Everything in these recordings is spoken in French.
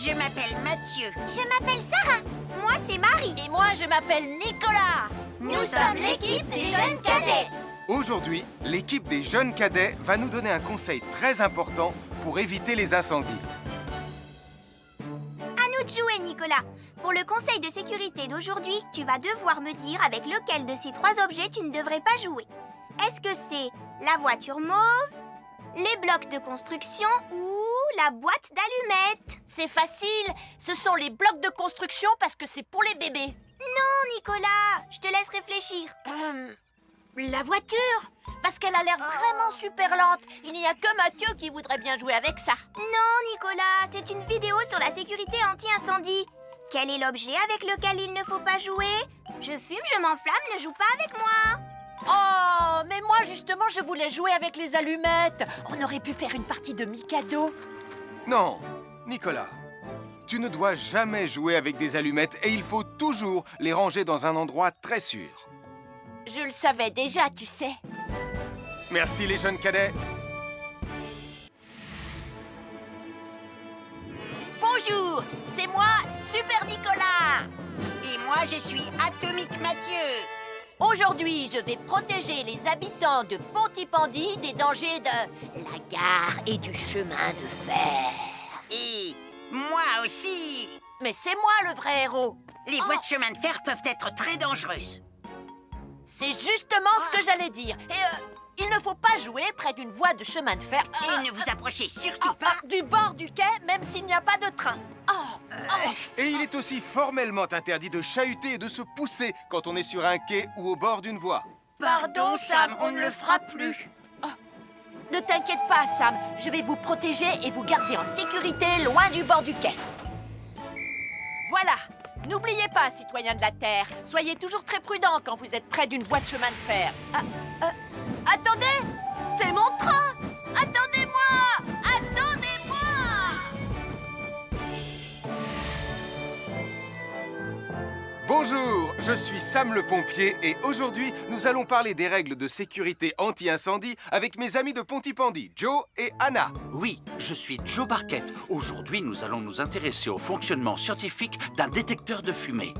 Je m'appelle Mathieu. Je m'appelle Sarah. Moi, c'est Marie. Et moi, je m'appelle Nicolas. Nous sommes l'équipe des jeunes cadets. Aujourd'hui, l'équipe des jeunes cadets va nous donner un conseil très important pour éviter les incendies. À nous de jouer, Nicolas. Pour le conseil de sécurité d'aujourd'hui, tu vas devoir me dire avec lequel de ces 3 objets tu ne devrais pas jouer. Est-ce que c'est la voiture mauve, les blocs de construction ou la boîte d'allumettes? C'est facile. Ce sont les blocs de construction parce que c'est pour les bébés. Non, Nicolas, je te laisse réfléchir. La voiture, parce qu'elle a l'air vraiment super lente. Il n'y a que Mathieu qui voudrait bien jouer avec ça. Non, Nicolas, c'est une vidéo sur la sécurité anti-incendie. Quel est l'objet avec lequel il ne faut pas jouer? Je fume, je m'enflamme, ne joue pas avec moi. Oh, mais moi justement, je voulais jouer avec les allumettes. On aurait pu faire une partie de Mikado. Non, Nicolas, tu ne dois jamais jouer avec des allumettes et il faut toujours les ranger dans un endroit très sûr. Je le savais déjà, tu sais. Merci les jeunes cadets. Bonjour, c'est moi, Super Nicolas. Et moi, je suis Atomique Mathieu. Aujourd'hui, je vais protéger les habitants de Pontypandy des dangers de la gare et du chemin de fer. Et moi aussi. Mais c'est moi le vrai héros. Les voies de chemin de fer peuvent être très dangereuses. C'est justement ce que j'allais dire. Et il ne faut pas jouer près d'une voie de chemin de fer. Et ne vous approchez surtout pas. Du bord du quai, même s'il n'y a pas de train. Et il est aussi formellement interdit de chahuter et de se pousser quand on est sur un quai ou au bord d'une voie. Pardon, Sam, on ne le fera plus. Ne t'inquiète pas, Sam. Je vais vous protéger et vous garder en sécurité loin du bord du quai. Voilà. N'oubliez pas, citoyens de la Terre, soyez toujours très prudents quand vous êtes près d'une voie de chemin de fer. Attendez! C'est mon train! Attendez-moi! Attendez-moi! Bonjour, je suis Sam le pompier et aujourd'hui, nous allons parler des règles de sécurité anti-incendie avec mes amis de Pontypandy, Joe et Anna. Oui, je suis Joe Barquette. Aujourd'hui, nous allons nous intéresser au fonctionnement scientifique d'un détecteur de fumée.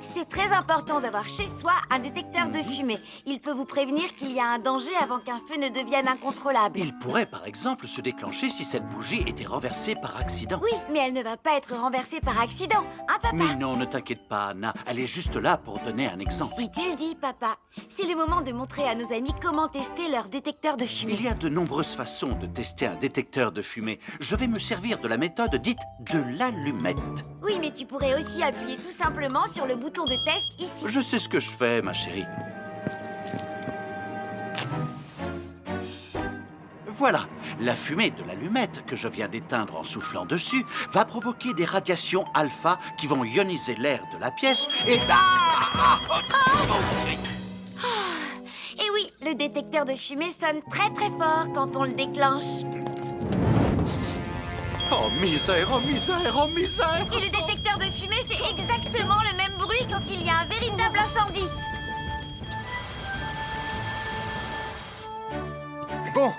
C'est très important d'avoir chez soi un détecteur de fumée. Il peut vous prévenir qu'il y a un danger avant qu'un feu ne devienne incontrôlable. Il pourrait, par exemple, se déclencher si cette bougie était renversée par accident. Oui, mais elle ne va pas être renversée par accident, hein, papa? Mais non, ne t'inquiète pas, Anna. Elle est juste là pour donner un exemple. Si tu le dis, papa. C'est le moment de montrer à nos amis comment tester leur détecteur de fumée. Il y a de nombreuses façons de tester un détecteur de fumée. Je vais me servir de la méthode dite de l'allumette. Oui, mais tu pourrais aussi appuyer tout simplement sur le bouton de test ici. Je sais ce que je fais, ma chérie. Voilà, la fumée de l'allumette que je viens d'éteindre en soufflant dessus va provoquer des radiations alpha qui vont ioniser l'air de la pièce et... Et oui, le détecteur de fumée sonne très très fort quand on le déclenche. Oh misère, oh misère, oh misère! Et le détecteur de fumée fait exactement le même bruit quand il y a un véritable incendie. Bon,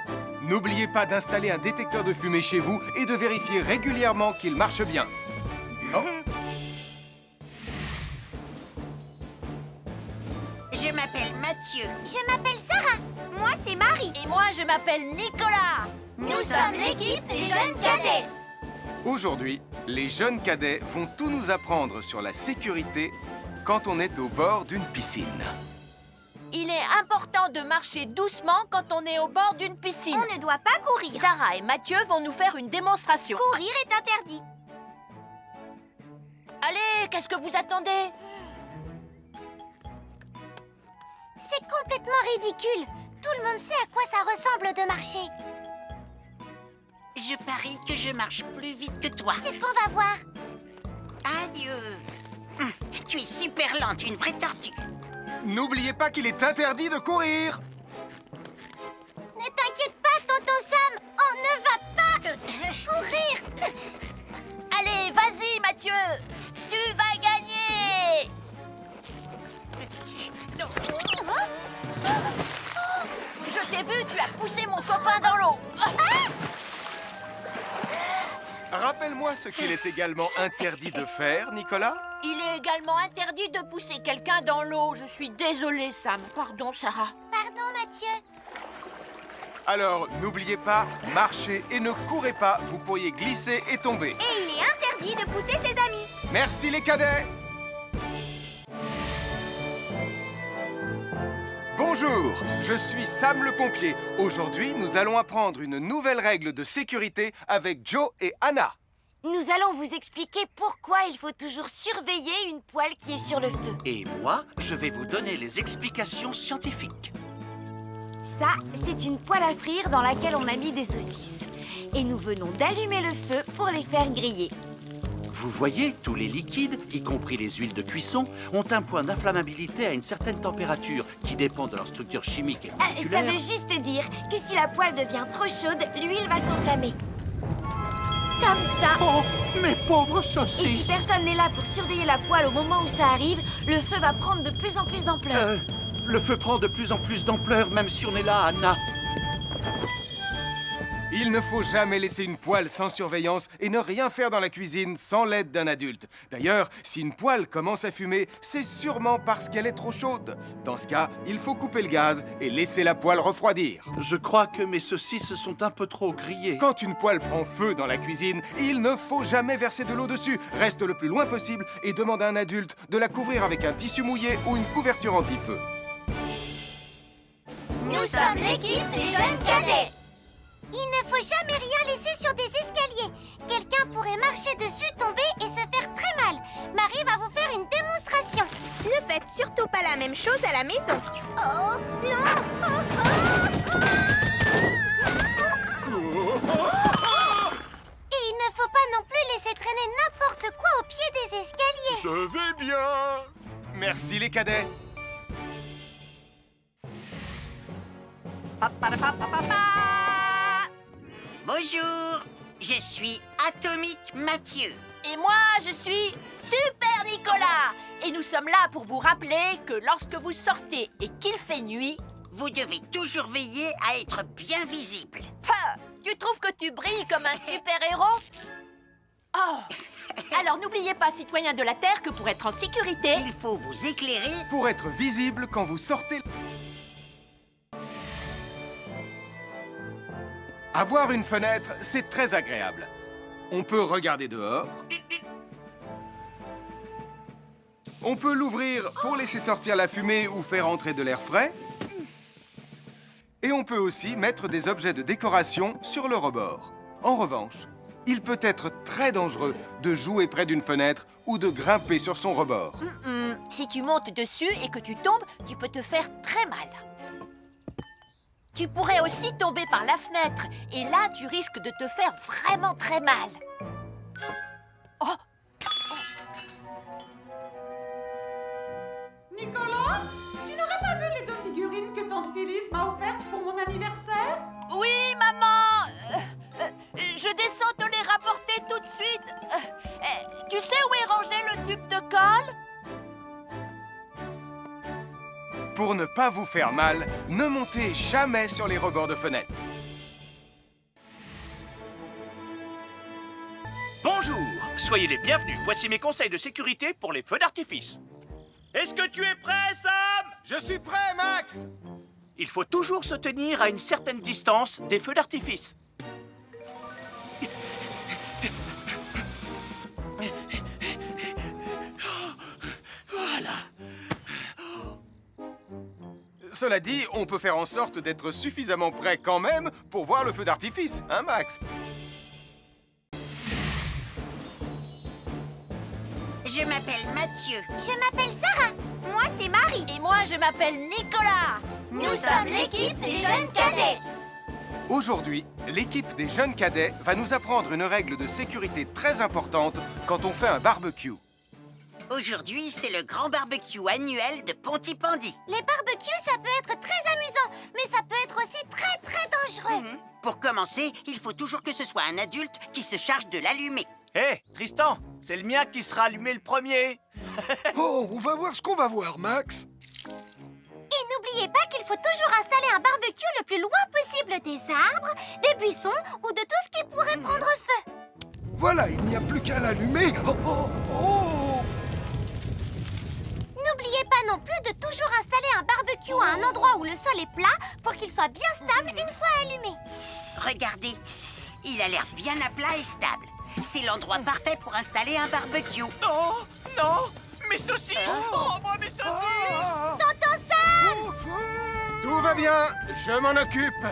n'oubliez pas d'installer un détecteur de fumée chez vous et de vérifier régulièrement qu'il marche bien. Oh. Je m'appelle Mathieu. Je m'appelle Sarah. Moi, c'est Marie. Et moi, je m'appelle Nicolas. Nous sommes l'équipe des jeunes cadets. Aujourd'hui, les jeunes cadets vont tout nous apprendre sur la sécurité quand on est au bord d'une piscine. Il est important de marcher doucement quand on est au bord d'une piscine. On ne doit pas courir. Sarah et Mathieu vont nous faire une démonstration. Courir est interdit. Allez, qu'est-ce que vous attendez? C'est complètement ridicule. Tout le monde sait à quoi ça ressemble de marcher. Je parie que je marche plus vite que toi. C'est ce qu'on va voir. Adieu. Tu es super lente, une vraie tortue. N'oubliez pas qu'il est interdit de courir. Ne t'inquiète pas, tonton Sam. On ne va pas courir. Allez, vas-y, Mathieu. Tu vas gagner. Je t'ai vu, tu as poussé mon copain dans l'eau. Rappelle-moi ce qu'il est également interdit de faire, Nicolas. Il est également interdit de pousser quelqu'un dans l'eau. Je suis désolée, Sam. Pardon, Sarah. Pardon, Mathieu. Alors, n'oubliez pas, marchez et ne courez pas, vous pourriez glisser et tomber. Et il est interdit de pousser ses amis. Merci les cadets. Bonjour, je suis Sam le pompier. Aujourd'hui, nous allons apprendre une nouvelle règle de sécurité avec Joe et Anna. Nous allons vous expliquer pourquoi il faut toujours surveiller une poêle qui est sur le feu. Et moi, je vais vous donner les explications scientifiques. Ça, c'est une poêle à frire dans laquelle on a mis des saucisses. Et nous venons d'allumer le feu pour les faire griller. Vous voyez, tous les liquides, y compris les huiles de cuisson, ont un point d'inflammabilité à une certaine température qui dépend de leur structure chimique et Ça moléculaire. veut juste dire que si la poêle devient trop chaude, l'huile va s'enflammer. Comme ça. Oh, mes pauvres Et si saucisses! personne n'est là pour surveiller la poêle au moment où ça arrive, le feu va prendre de plus en plus d'ampleur. Le feu prend de plus en plus d'ampleur, même si on est là, Anna. Il ne faut jamais laisser une poêle sans surveillance et ne rien faire dans la cuisine sans l'aide d'un adulte. D'ailleurs, si une poêle commence à fumer, c'est sûrement parce qu'elle est trop chaude. Dans ce cas, il faut couper le gaz et laisser la poêle refroidir. Je crois que mes saucisses sont un peu trop grillées. Quand une poêle prend feu dans la cuisine, il ne faut jamais verser de l'eau dessus. Reste le plus loin possible et demande à un adulte de la couvrir avec un tissu mouillé ou une couverture anti-feu. Nous sommes l'équipe des jeunes cadets. Il ne faut jamais rien laisser sur des escaliers. Quelqu'un pourrait marcher dessus, tomber et se faire très mal. Marie va vous faire une démonstration. Ne faites surtout pas la même chose à la maison. Oh, non. Et il ne faut pas non plus laisser traîner n'importe quoi au pied des escaliers. Je vais bien. Merci les cadets. Bonjour, je suis Atomique Mathieu. Et moi, je suis Super Nicolas. Et nous sommes là pour vous rappeler que lorsque vous sortez et qu'il fait nuit... Vous devez toujours veiller à être bien visible. Ha! Tu trouves que tu brilles comme un super-héros? Oh! Alors n'oubliez pas, citoyens de la Terre, que pour être en sécurité... Il faut vous éclairer. Pour être visible quand vous sortez... Avoir une fenêtre, c'est très agréable. On peut regarder dehors. On peut l'ouvrir pour laisser sortir la fumée ou faire entrer de l'air frais. Et on peut aussi mettre des objets de décoration sur le rebord. En revanche, il peut être très dangereux de jouer près d'une fenêtre ou de grimper sur son rebord. Si tu montes dessus et que tu tombes, tu peux te faire très mal. Tu pourrais aussi tomber par la fenêtre. Et là, tu risques de te faire vraiment très mal. Oh! Nicolas, tu n'aurais pas vu les 2 figurines que tante Phyllis m'a offertes pour mon anniversaire? Oui, maman! Je descends te les rapporter tout de suite. Tu sais où est rangé le tube de colle? Pour ne pas vous faire mal, ne montez jamais sur les rebords de fenêtres. Bonjour, soyez les bienvenus. Voici mes conseils de sécurité pour les feux d'artifice. Est-ce que tu es prêt, Sam? Je suis prêt, Max! Il faut toujours se tenir à une certaine distance des feux d'artifice. Voilà. Cela dit, on peut faire en sorte d'être suffisamment prêt quand même pour voir le feu d'artifice, hein, Max? Je m'appelle Mathieu. Je m'appelle Sarah. Moi, c'est Marie. Et moi, je m'appelle Nicolas. Nous sommes l'équipe des jeunes cadets. Aujourd'hui, l'équipe des jeunes cadets va nous apprendre une règle de sécurité très importante quand on fait un barbecue. Aujourd'hui, c'est le grand barbecue annuel de Pontypandy. Les barbecues, ça peut être très amusant, mais ça peut être aussi très, très dangereux. Pour commencer, il faut toujours que ce soit un adulte qui se charge de l'allumer. Hé, Tristan, c'est le mien qui sera allumé le premier. Oh, on va voir ce qu'on va voir, Max. Et n'oubliez pas qu'il faut toujours installer un barbecue le plus loin possible des arbres, des buissons ou de tout ce qui pourrait prendre feu. Voilà, il n'y a plus qu'à l'allumer. Oh, oh, oh. N'oubliez pas non plus de toujours installer un barbecue à un endroit où le sol est plat pour qu'il soit bien stable une fois allumé. Regardez, il a l'air bien à plat et stable. C'est l'endroit parfait pour installer un barbecue. Oh, non! Mes saucisses! Oh, moi, mes saucisses! Tonton Sam! Tout va bien, je m'en occupe.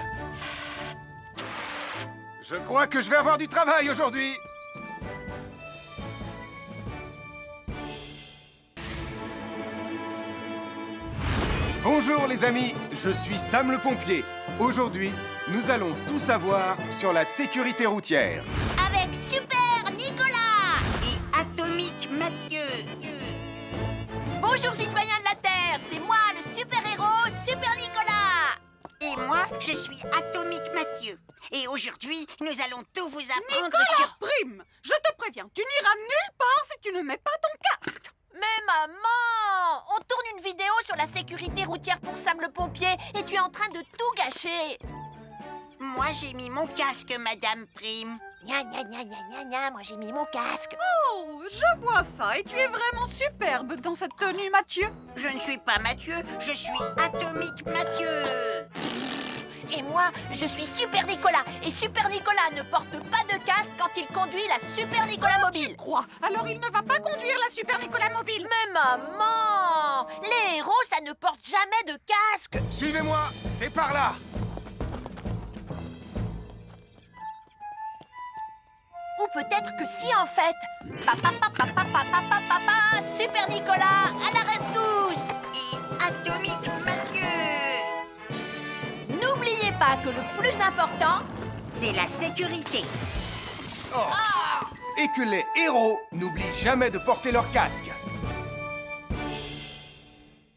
Je crois que je vais avoir du travail aujourd'hui. Bonjour les amis, je suis Sam le pompier. Aujourd'hui, nous allons tout savoir sur la sécurité routière. Avec Super Nicolas! Et Atomique Mathieu. Bonjour citoyens de la Terre, c'est moi le super-héros Super Nicolas. Et moi, je suis Atomique Mathieu. Et aujourd'hui, nous allons tout vous apprendre sur... Prime, je te préviens, tu n'iras nulle part si tu ne mets pas ton casque. Mais maman, on tourne une vidéo sur la sécurité routière pour Sam le pompier et tu es en train de tout gâcher. Moi, j'ai mis mon casque, Madame Prime. Gna gna gna gna gna gna, moi j'ai mis mon casque. Oh, je vois ça et tu es vraiment superbe dans cette tenue, Mathieu. Je ne suis pas Mathieu, je suis Atomique Mathieu. Et moi, je suis Super Nicolas. Et Super Nicolas ne porte pas de casque quand il conduit la Super Nicolas Mobile. Crois, alors il ne va pas conduire la Super Nicolas Mobile. Mais maman, les héros, ça ne porte jamais de casque. Suivez-moi, c'est par là. Ou peut-être que si en fait. Papa, papa, papa, papa, papa, Super Nicolas, à la rescousse. Et Atomique Mathieu. N'oubliez pas que le plus important, C'est la sécurité. Et que les héros n'oublient jamais de porter leur casque.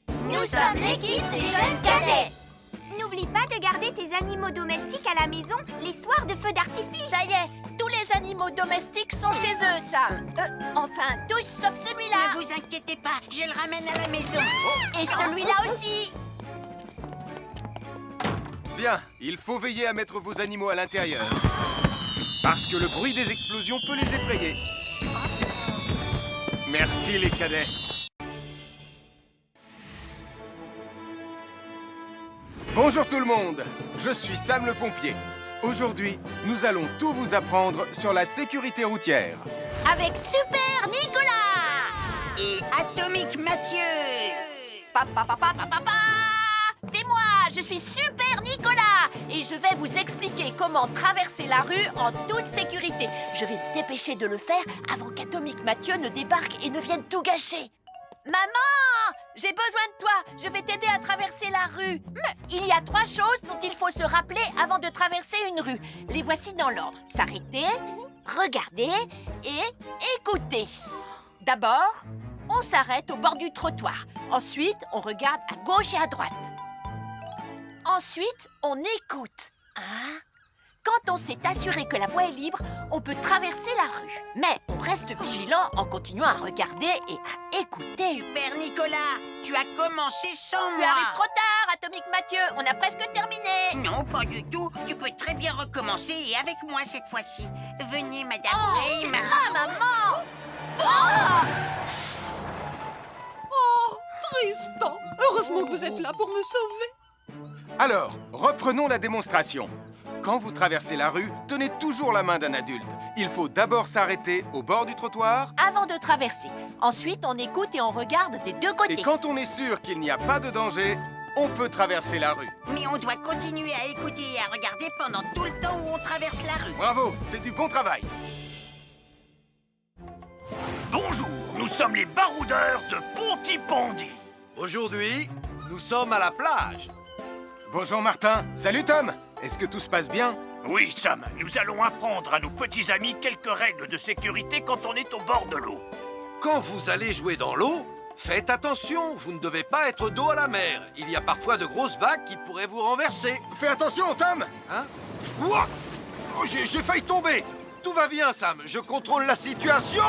Nous sommes l'équipe des jeunes cadets. N'oublie pas de garder tes animaux domestiques à la maison les soirs de feu d'artifice. ça y est, tous les animaux domestiques sont chez eux, Sam. Enfin, tous sauf celui-là. Ne vous inquiétez pas, je le ramène à la maison. Et celui-là aussi. Bien, il faut veiller à mettre vos animaux à l'intérieur. Parce que le bruit des explosions peut les effrayer. Merci les cadets. Bonjour tout le monde, je suis Sam le pompier. Aujourd'hui, nous allons tout vous apprendre sur la sécurité routière. Avec Super Nicolas. Et Atomique Mathieu. Papa, papa, papa, papa. C'est moi, je suis Super Nicolas. Et je vais vous expliquer comment traverser la rue en toute sécurité. Je vais me dépêcher de le faire avant qu'Atomique Mathieu ne débarque et ne vienne tout gâcher. Maman, j'ai besoin de toi. Je vais t'aider à traverser la rue. Mais il y a 3 choses dont il faut se rappeler avant de traverser une rue. Les voici dans l'ordre. S'arrêter, regarder et écouter. D'abord, on s'arrête au bord du trottoir. Ensuite, on regarde à gauche et à droite. Ensuite, on écoute. Hein? Quand on s'est assuré que la voie est libre, on peut traverser la rue. Mais on reste vigilant en continuant à regarder et à écouter. Super Nicolas, tu as commencé sans Tu moi. arrives trop tard, Atomique Mathieu. On a presque terminé. Non, pas du tout. Tu peux très bien recommencer et avec moi cette fois-ci. Venez, Madame Prime. Ah, maman! Oh! Oh, Tristan, heureusement que vous êtes là pour me sauver. Alors, reprenons la démonstration. Quand vous traversez la rue, tenez toujours la main d'un adulte. Il faut d'abord s'arrêter au bord du trottoir. Avant de traverser. Ensuite, on écoute et on regarde des deux côtés. Et quand on est sûr qu'il n'y a pas de danger, on peut traverser la rue. Mais on doit continuer à écouter et à regarder pendant tout le temps où on traverse la rue. Bravo, c'est du bon travail. Bonjour, nous sommes les baroudeurs de Pontypandy. Aujourd'hui, nous sommes à la plage. Bonjour Martin. Salut Tom. Est-ce que tout se passe bien? Oui, Sam, nous allons apprendre à nos petits amis quelques règles de sécurité quand on est au bord de l'eau. Quand vous allez jouer dans l'eau, faites attention, vous ne devez pas être dos à la mer. Il y a parfois de grosses vagues qui pourraient vous renverser. Fais attention Tom. Hein? Ouah! Oh, j'ai failli tomber. Tout va bien, Sam, je contrôle la situation.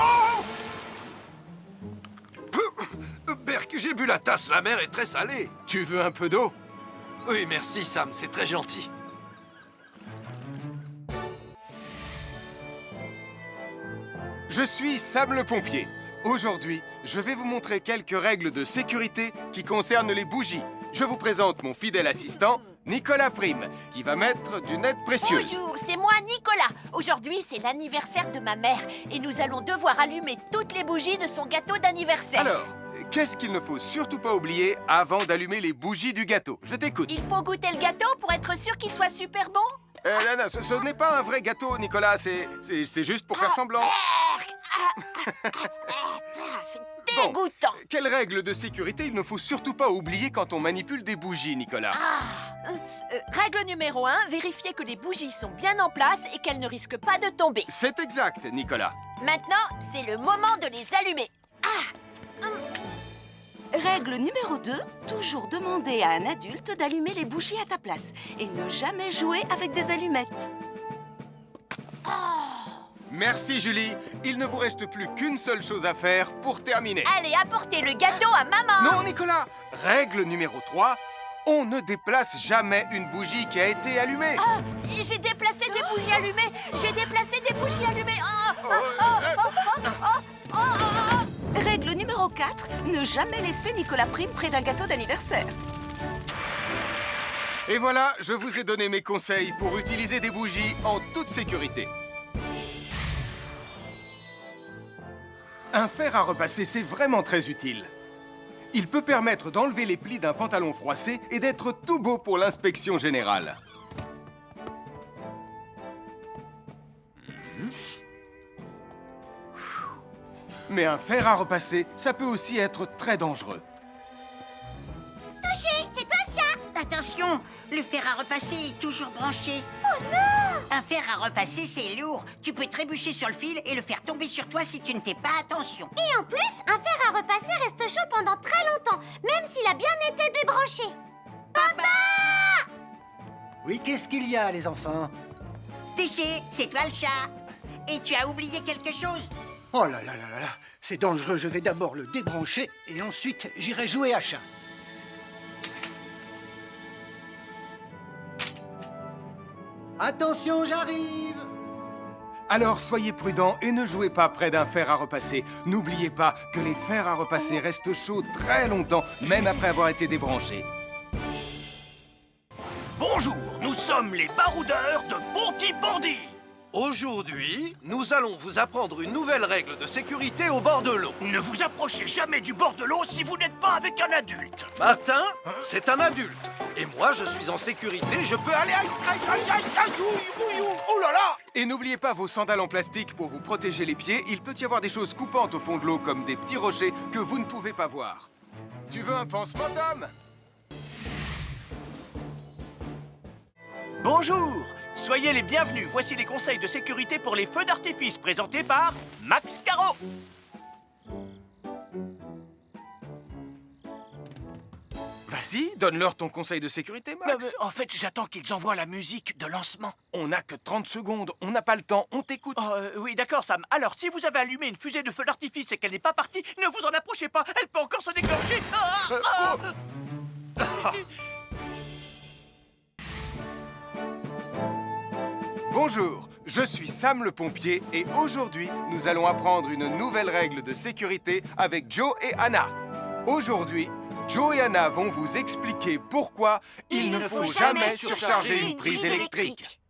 Berk, j'ai bu la tasse, la mer est très salée. Tu veux un peu d'eau? Oui, merci, Sam, c'est très gentil. je suis Sam le pompier. Aujourd'hui, je vais vous montrer quelques règles de sécurité qui concernent les bougies. Je vous présente mon fidèle assistant, Nicolas Prime, qui va mettre d'une aide précieuse. Bonjour, c'est moi Nicolas. Aujourd'hui, c'est l'anniversaire de ma mère et nous allons devoir allumer toutes les bougies de son gâteau d'anniversaire. Alors, qu'est-ce qu'il ne faut surtout pas oublier avant d'allumer les bougies du gâteau? Je t'écoute. Il faut goûter le gâteau pour être sûr qu'il soit super bon. Non, ce n'est pas un vrai gâteau, Nicolas. C'est juste pour faire semblant. C'est dégoûtant. Quelles règles de sécurité il ne faut surtout pas oublier quand on manipule des bougies, Nicolas? Règle numéro 1, vérifier que les bougies sont bien en place et qu'elles ne risquent pas de tomber. C'est exact, Nicolas. Maintenant, c'est le moment de les allumer. Règle numéro 2, toujours demander à un adulte d'allumer les bougies à ta place et ne jamais jouer avec des allumettes. Merci, Julie. Il ne vous reste plus qu'une seule chose à faire pour terminer. Allez, apportez le gâteau à maman. Non, Nicolas. Règle numéro 3, on ne déplace jamais une bougie qui a été allumée. J'ai déplacé des bougies allumées. J'ai déplacé des bougies allumées. Règle numéro 4, ne jamais laisser Nicolas Prime près d'un gâteau d'anniversaire. Et voilà, je vous ai donné mes conseils pour utiliser des bougies en toute sécurité. Un fer à repasser, c'est vraiment très utile. Il peut permettre d'enlever les plis d'un pantalon froissé et d'être tout beau pour l'inspection générale. Mais un fer à repasser, ça peut aussi être très dangereux. Touché, c'est toi le chat. Attention, le fer à repasser est toujours branché. Oh non! Un fer à repasser, c'est lourd. Tu peux trébucher sur le fil et le faire tomber sur toi si tu ne fais pas attention. Et en plus, un fer à repasser reste chaud pendant très longtemps, même s'il a bien été débranché. Papa! Oui, qu'est-ce qu'il y a, les enfants? Touché, c'est toi le chat. Et tu as oublié quelque chose? Oh là là là là là, c'est dangereux, je vais d'abord le débrancher et ensuite j'irai jouer à chat. Attention, j'arrive! Alors soyez prudents et ne jouez pas près d'un fer à repasser. N'oubliez pas que les fers à repasser restent chauds très longtemps, même après avoir été débranchés. Bonjour, nous sommes les baroudeurs de Bonty-Bordy. Aujourd'hui, nous allons vous apprendre une nouvelle règle de sécurité au bord de l'eau. Ne vous approchez jamais du bord de l'eau si vous n'êtes pas avec un adulte. Martin, c'est un adulte. Et moi, je suis en sécurité, je peux aller... Aïe, aïe, aïe, aïe, aïe, ouïe, ouïe, oh là là! Et n'oubliez pas vos sandales en plastique pour vous protéger les pieds. Il peut y avoir des choses coupantes au fond de l'eau, comme des petits rochers que vous ne pouvez pas voir. Tu veux un pansement, Tom? Bonjour, soyez les bienvenus. Voici les conseils de sécurité pour les feux d'artifice présentés par Max Caro. Vas-y, donne-leur ton conseil de sécurité, Max. En fait, j'attends qu'ils envoient la musique de lancement. On n'a que 30 secondes, on n'a pas le temps, on t'écoute. Oui, d'accord, Sam. Alors, si vous avez allumé une fusée de feu d'artifice et qu'elle n'est pas partie, ne vous en approchez pas. Elle peut encore se déclencher. Bonjour, je suis Sam le pompier et aujourd'hui, nous allons apprendre une nouvelle règle de sécurité avec Joe et Anna. Aujourd'hui, Joe et Anna vont vous expliquer pourquoi il ne faut jamais surcharger une prise électrique.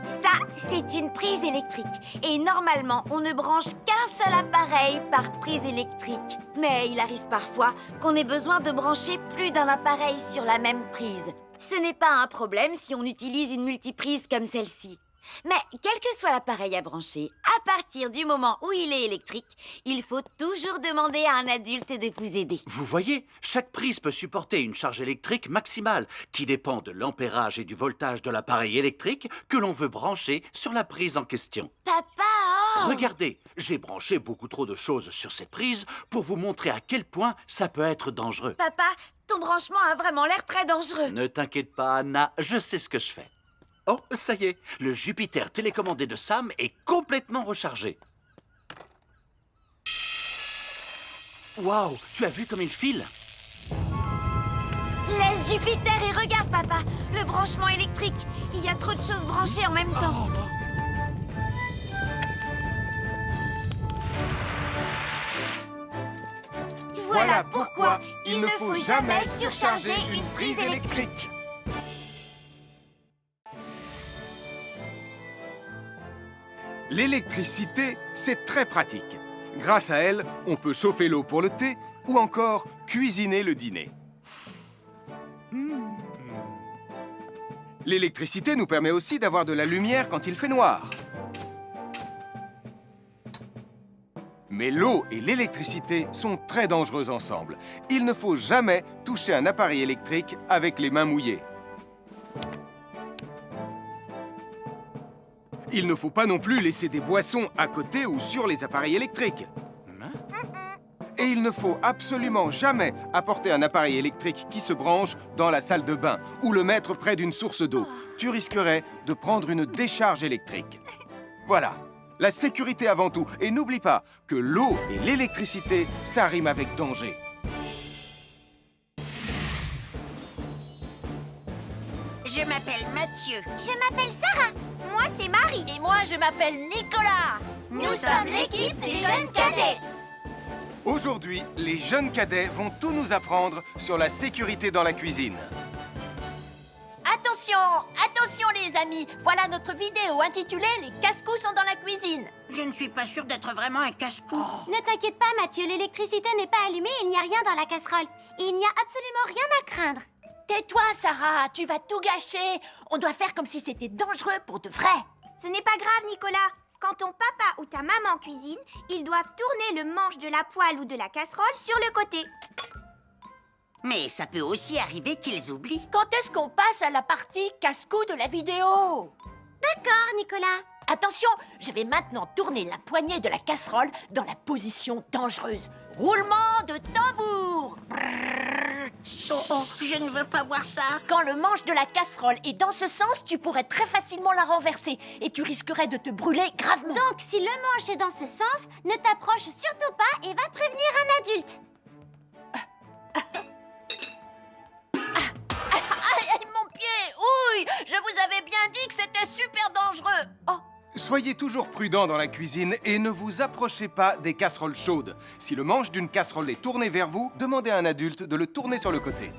Ça, c'est une prise électrique. Et normalement, on ne branche qu'un seul appareil par prise électrique. Mais il arrive parfois qu'on ait besoin de brancher plus d'un appareil sur la même prise. Ce n'est pas un problème si on utilise une multiprise comme celle-ci. Mais quel que soit l'appareil à brancher, à partir du moment où il est électrique, il faut toujours demander à un adulte de vous aider. Vous voyez, chaque prise peut supporter une charge électrique maximale qui dépend de l'ampérage et du voltage de l'appareil électrique que l'on veut brancher sur la prise en question. Papa! Regardez, j'ai branché beaucoup trop de choses sur cette prise pour vous montrer à quel point ça peut être dangereux. Papa, ton branchement a vraiment l'air très dangereux. Ne t'inquiète pas, Anna, je sais ce que je fais. Oh, ça y est, le Jupiter télécommandé de Sam est complètement rechargé. Waouh, tu as vu comme il file? Laisse Jupiter et regarde, papa. Le branchement électrique. Il y a trop de choses branchées en même temps. Voilà pourquoi il ne faut jamais surcharger une prise électrique. L'électricité, c'est très pratique. Grâce à elle, on peut chauffer l'eau pour le thé ou encore cuisiner le dîner. L'électricité nous permet aussi d'avoir de la lumière quand il fait noir. Mais l'eau et l'électricité sont très dangereux ensemble. Il ne faut jamais toucher un appareil électrique avec les mains mouillées. Il ne faut pas non plus laisser des boissons à côté ou sur les appareils électriques. Et il ne faut absolument jamais apporter un appareil électrique qui se branche dans la salle de bain ou le mettre près d'une source d'eau. Tu risquerais de prendre une décharge électrique. Voilà, la sécurité avant tout. Et n'oublie pas que l'eau et l'électricité, ça rime avec danger. Je m'appelle Mathieu. Je m'appelle Sarah. Moi, c'est Marie. Et moi, je m'appelle Nicolas. Nous sommes l'équipe des jeunes cadets. Aujourd'hui, les jeunes cadets vont tout nous apprendre sur la sécurité dans la cuisine. Attention, attention les amis. Voilà notre vidéo intitulée « Les casse-cou sont dans la cuisine ». Je ne suis pas sûre d'être vraiment un casse-cou. Ne t'inquiète pas, Mathieu. L'électricité n'est pas allumée et il n'y a rien dans la casserole. Il n'y a absolument rien à craindre. Tais-toi, Sarah, tu vas tout gâcher. On doit faire comme si c'était dangereux pour de vrai. Ce n'est pas grave, Nicolas. Quand ton papa ou ta maman cuisine, ils doivent tourner le manche de la poêle ou de la casserole sur le côté. Mais ça peut aussi arriver qu'ils oublient. Quand est-ce qu'on passe à la partie casse-cou de la vidéo? D'accord, Nicolas. Attention, je vais maintenant tourner la poignée de la casserole dans la position dangereuse. Roulement de tambour. Oh, je ne veux pas voir ça. Quand le manche de la casserole est dans ce sens, tu pourrais très facilement la renverser et tu risquerais de te brûler gravement. Donc, si le manche est dans ce sens, ne t'approche surtout pas et va prévenir un adulte. Aïe, mon pied! Ouille! Je vous avais bien dit que c'était super dangereux. Oh! Soyez toujours prudents dans la cuisine et ne vous approchez pas des casseroles chaudes. Si le manche d'une casserole est tourné vers vous, demandez à un adulte de le tourner sur le côté.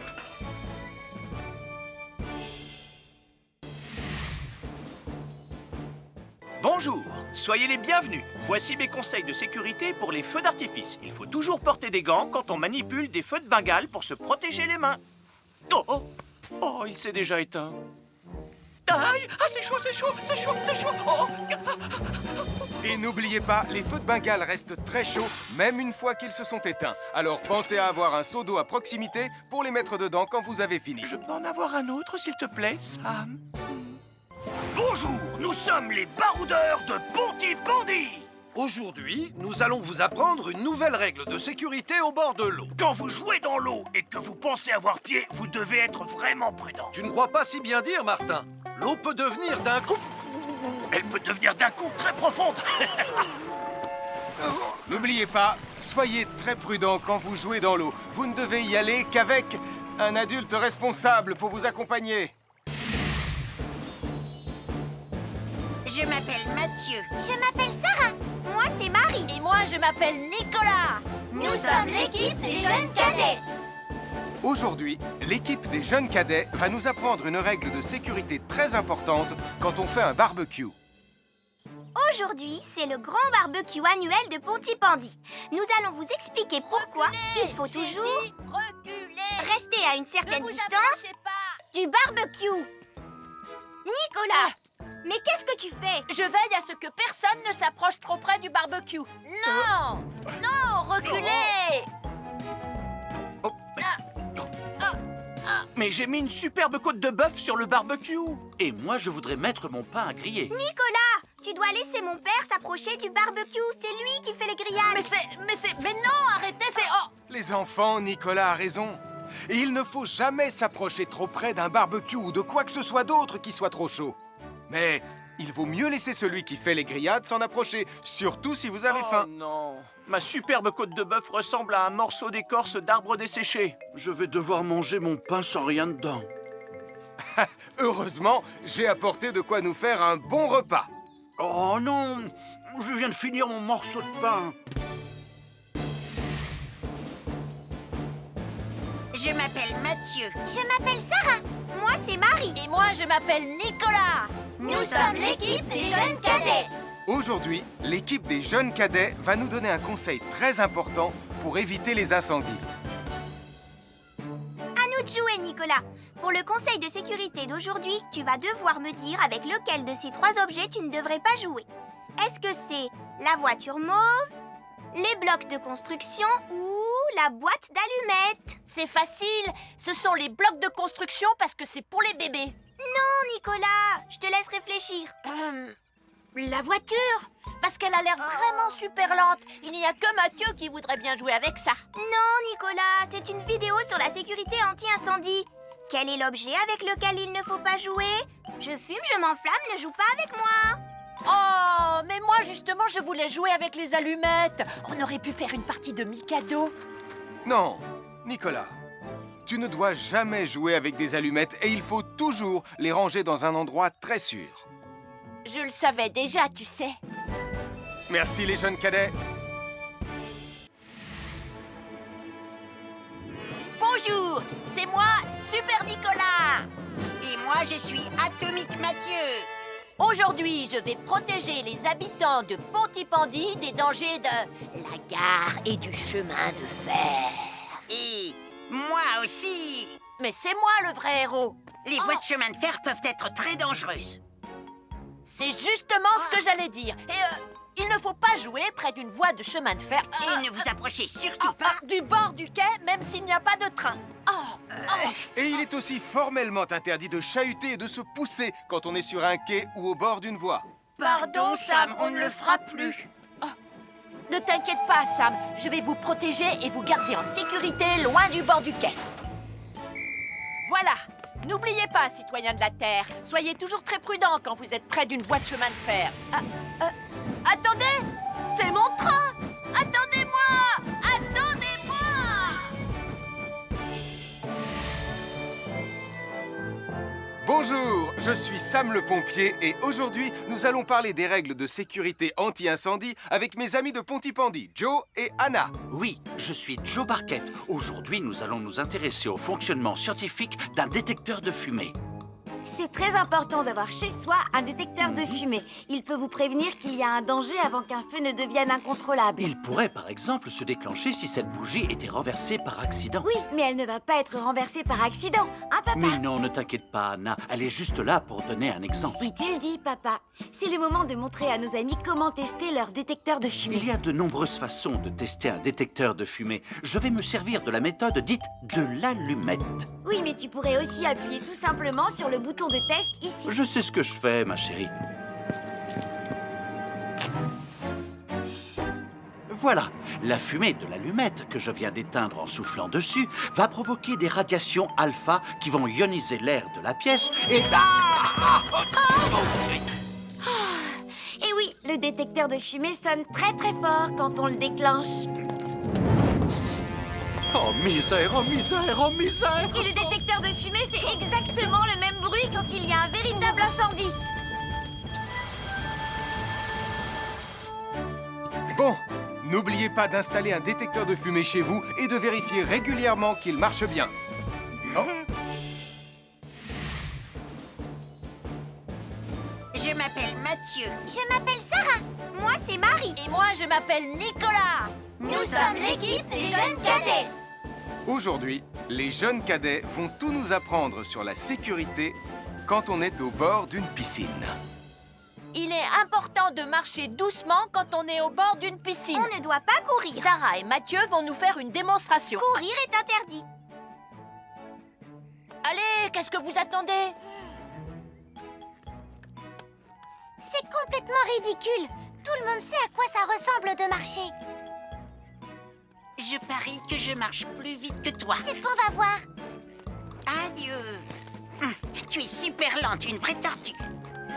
Bonjour, soyez les bienvenus. Voici mes conseils de sécurité pour les feux d'artifice. Il faut toujours porter des gants quand on manipule des feux de Bengale pour se protéger les mains. Oh, oh, oh, il s'est déjà éteint. Aïe, ah, c'est chaud, c'est chaud, c'est chaud, c'est chaud. Oh. Et n'oubliez pas, les feux de Bengale restent très chauds, même une fois qu'ils se sont éteints. Alors pensez à avoir un seau d'eau à proximité pour les mettre dedans quand vous avez fini. Je peux en avoir un autre, s'il te plaît, Sam? Bonjour, nous sommes les baroudeurs de Pontypandy. Aujourd'hui, nous allons vous apprendre une nouvelle règle de sécurité au bord de l'eau. Quand vous jouez dans l'eau et que vous pensez avoir pied, vous devez être vraiment prudent. Tu ne crois pas si bien dire, Martin? L'eau peut devenir d'un coup... Elle peut devenir d'un coup très profonde. N'oubliez pas, soyez très prudents quand vous jouez dans l'eau. Vous ne devez y aller qu'avec un adulte responsable pour vous accompagner. Je m'appelle Mathieu. Je m'appelle Sarah. Moi, c'est Marie. Et moi, je m'appelle Nicolas. Nous sommes l'équipe des jeunes cadets. Aujourd'hui, l'équipe des jeunes cadets va nous apprendre une règle de sécurité très importante quand on fait un barbecue. Aujourd'hui, c'est le grand barbecue annuel de Pontypandy. Nous allons vous expliquer pourquoi il faut toujours rester à une certaine distance du barbecue. Nicolas, mais qu'est-ce que tu fais? Je veille à ce que personne ne s'approche trop près du barbecue. Non! Non, reculez! Mais j'ai mis une superbe côte de bœuf sur le barbecue. Et moi, je voudrais mettre mon pain à griller. Nicolas, tu dois laisser mon père s'approcher du barbecue. C'est lui qui fait les grillades. Mais non, arrêtez, c'est... Oh! Les enfants, Nicolas a raison. Et il ne faut jamais s'approcher trop près d'un barbecue ou de quoi que ce soit d'autre qui soit trop chaud. Mais il vaut mieux laisser celui qui fait les grillades s'en approcher, surtout si vous avez faim. Oh non, ma superbe côte de bœuf ressemble à un morceau d'écorce d'arbre desséché. Je vais devoir manger mon pain sans rien dedans. Heureusement, j'ai apporté de quoi nous faire un bon repas. Oh non, je viens de finir mon morceau de pain. Je m'appelle Mathieu. Je m'appelle Sarah. Moi, c'est Marie. Et moi, je m'appelle Nicolas. Nous sommes l'équipe des jeunes cadets. Aujourd'hui, l'équipe des jeunes cadets va nous donner un conseil très important pour éviter les incendies. À nous de jouer, Nicolas. Pour le conseil de sécurité d'aujourd'hui, tu vas devoir me dire avec lequel de ces 3 objets tu ne devrais pas jouer. Est-ce que c'est la voiture mauve, les blocs de construction ou la boîte d'allumettes? C'est facile. Ce sont les blocs de construction parce que c'est pour les bébés. Non, Nicolas, je te laisse réfléchir. La voiture, parce qu'elle a l'air vraiment super lente. Il n'y a que Mathieu qui voudrait bien jouer avec ça. Non, Nicolas, c'est une vidéo sur la sécurité anti-incendie. Quel est l'objet avec lequel il ne faut pas jouer? Je fume, je m'enflamme, ne joue pas avec moi. Oh, mais moi justement, je voulais jouer avec les allumettes. On aurait pu faire une partie de Mikado. Non, Nicolas, tu ne dois jamais jouer avec des allumettes et il faut toujours les ranger dans un endroit très sûr. Je le savais déjà, tu sais. Merci les jeunes cadets. Bonjour, c'est moi, Super Nicolas. Et moi, je suis Atomique Mathieu. Aujourd'hui, je vais protéger les habitants de Pontypandy des dangers de la gare et du chemin de fer. Et moi aussi. Mais c'est moi le vrai héros. Les voies de chemin de fer peuvent être très dangereuses. C'est justement ce que j'allais dire. Et il ne faut pas jouer près d'une voie de chemin de fer. Et ne vous approchez surtout pas Du bord du quai, même s'il n'y a pas de train. Et il est aussi formellement interdit de chahuter et de se pousser quand on est sur un quai ou au bord d'une voie. Pardon, Sam, on ne le fera plus. Ne t'inquiète pas, Sam. Je vais vous protéger et vous garder en sécurité loin du bord du quai. Voilà. N'oubliez pas, citoyens de la Terre, soyez toujours très prudents quand vous êtes près d'une voie de chemin de fer. Attendez! C'est mon train! Attendez-moi! Attendez-moi! Bonjour, je suis Sam le pompier et aujourd'hui, nous allons parler des règles de sécurité anti-incendie avec mes amis de Pontypandy, Joe et Anna. Oui, je suis Joe Barquette. Aujourd'hui, nous allons nous intéresser au fonctionnement scientifique d'un détecteur de fumée. C'est très important d'avoir chez soi un détecteur de fumée. Il peut vous prévenir qu'il y a un danger avant qu'un feu ne devienne incontrôlable. Il pourrait, par exemple, se déclencher si cette bougie était renversée par accident. Oui, mais elle ne va pas être renversée par accident, hein, papa? Mais non, ne t'inquiète pas, Anna. Elle est juste là pour donner un exemple. Si tu le dis, papa. C'est le moment de montrer à nos amis comment tester leur détecteur de fumée. Il y a de nombreuses façons de tester un détecteur de fumée. Je vais me servir de la méthode dite de l'allumette. Oui, mais tu pourrais aussi appuyer tout simplement sur le bouton de test ici. Je sais ce que je fais, ma chérie. Voilà, la fumée de l'allumette que je viens d'éteindre en soufflant dessus va provoquer des radiations alpha qui vont ioniser l'air de la pièce et... Et oui, le détecteur de fumée sonne très très fort quand on le déclenche. Oh misère, oh misère, oh misère! Et le détecteur de fumée fait exactement le même bruit quand il y a un véritable incendie. Bon, n'oubliez pas d'installer un détecteur de fumée chez vous et de vérifier régulièrement qu'il marche bien. Oh. Je m'appelle Mathieu. Je m'appelle Sarah. Moi, c'est Marie. Et moi, je m'appelle Nicolas. Nous sommes l'équipe des jeunes cadets. Aujourd'hui, les jeunes cadets vont tout nous apprendre sur la sécurité quand on est au bord d'une piscine. Il est important de marcher doucement quand on est au bord d'une piscine. On ne doit pas courir. Sarah et Mathieu vont nous faire une démonstration. Courir est interdit. Allez, qu'est-ce que vous attendez? C'est complètement ridicule. Tout le monde sait à quoi ça ressemble de marcher. Je parie que je marche plus vite que toi. C'est ce qu'on va voir. Adieu. Tu es super lente, une vraie tortue.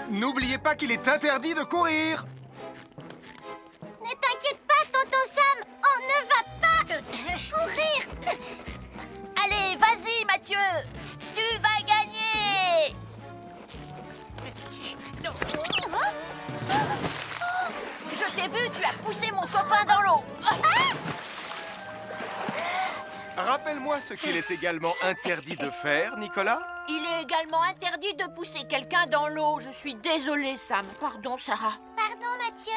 N'oubliez pas qu'il est interdit de courir. Ne t'inquiète pas, tonton Sam. On ne va pas courir. Allez, vas-y, Mathieu. Tu vas gagner. Je t'ai vu, tu as poussé mon copain dans l'eau. Rappelle-moi ce qu'il est également interdit de faire, Nicolas. Il est également interdit de pousser quelqu'un dans l'eau. Je suis désolée, Sam. Pardon, Sarah. Pardon, Mathieu.